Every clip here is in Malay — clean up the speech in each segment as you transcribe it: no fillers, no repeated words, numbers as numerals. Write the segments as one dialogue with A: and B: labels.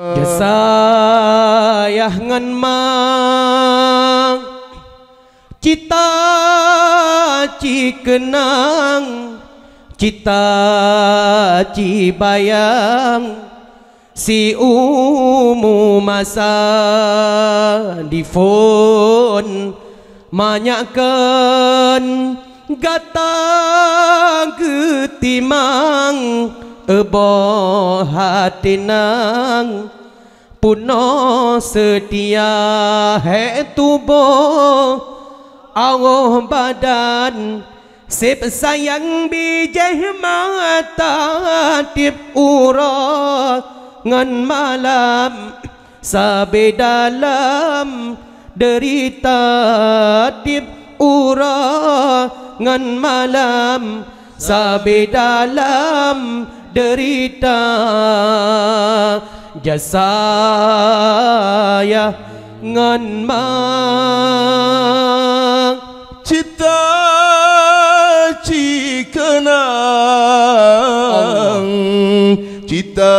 A: Jasayah ngan mang cita ci kenang cita ci bayang si umu masa di phone manyakan gata getimang ebo hatinang puno setia he tubuh Allah badan sip sayang bijih mata tip ura ngan malam sabe dalam derita tip ura ngan malam sabe dalam derita jasaya ngan mang
B: cita ci kenang cita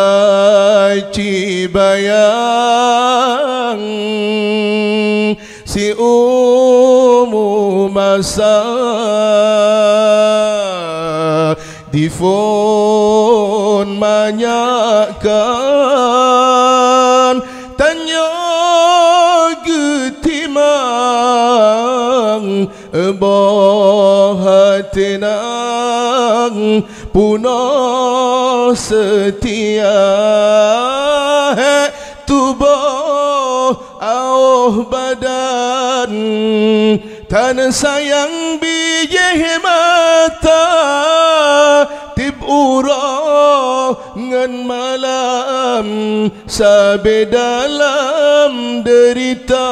B: ci bayang si umu masa di phone manyakan tanya getimang ebo hatinang puno setia tubuh auh badan tan sayang bijih mata tib ura ngan malam sabe dalam derita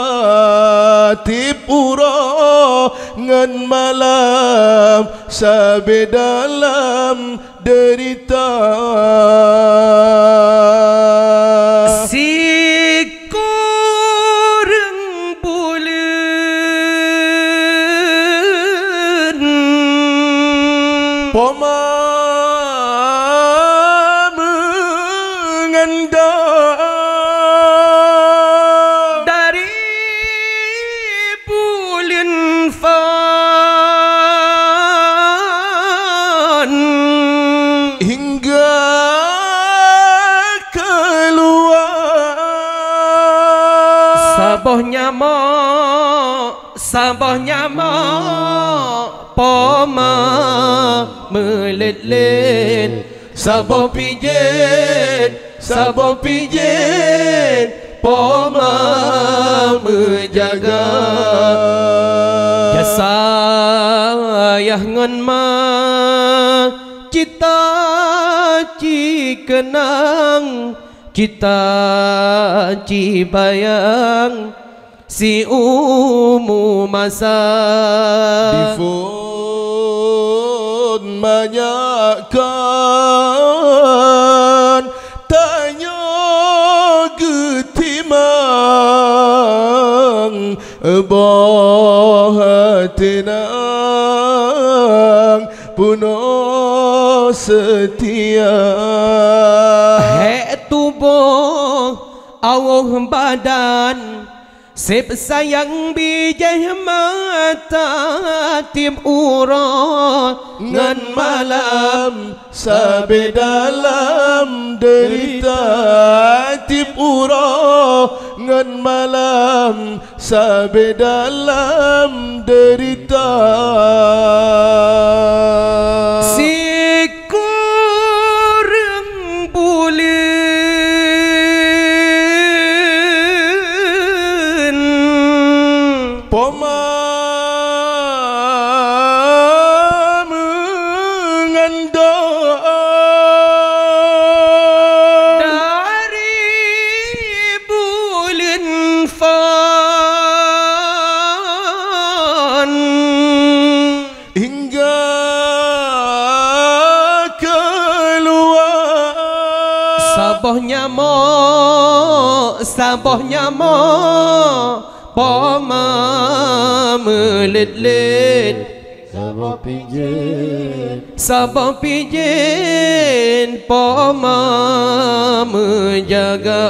B: tib ura ngan malam sabe dalam derita
A: si koreng bulan
B: poma mengandang
A: dari bulan fan
B: hingga keluar sabah nyama
A: poma melet-let
B: sabah pijet poma menjaga
A: jasayah ngan ma cita ci kenang cita ci bayang si umu masa
B: di phone manyakan tanya getimang ebo hatinang puno setia
A: he tubuh Allah badan sip sayang bijih mata tip ura
B: ngan malam sabe dalam derita tip ura ngan malam sabe dalam derita
A: si koreng bulan
B: poma mengandang
A: dari bulan fan
B: hingga keluar
A: sabah nyama poma melet-let
B: Sabar pijin
A: Sabar pijin Poma menjaga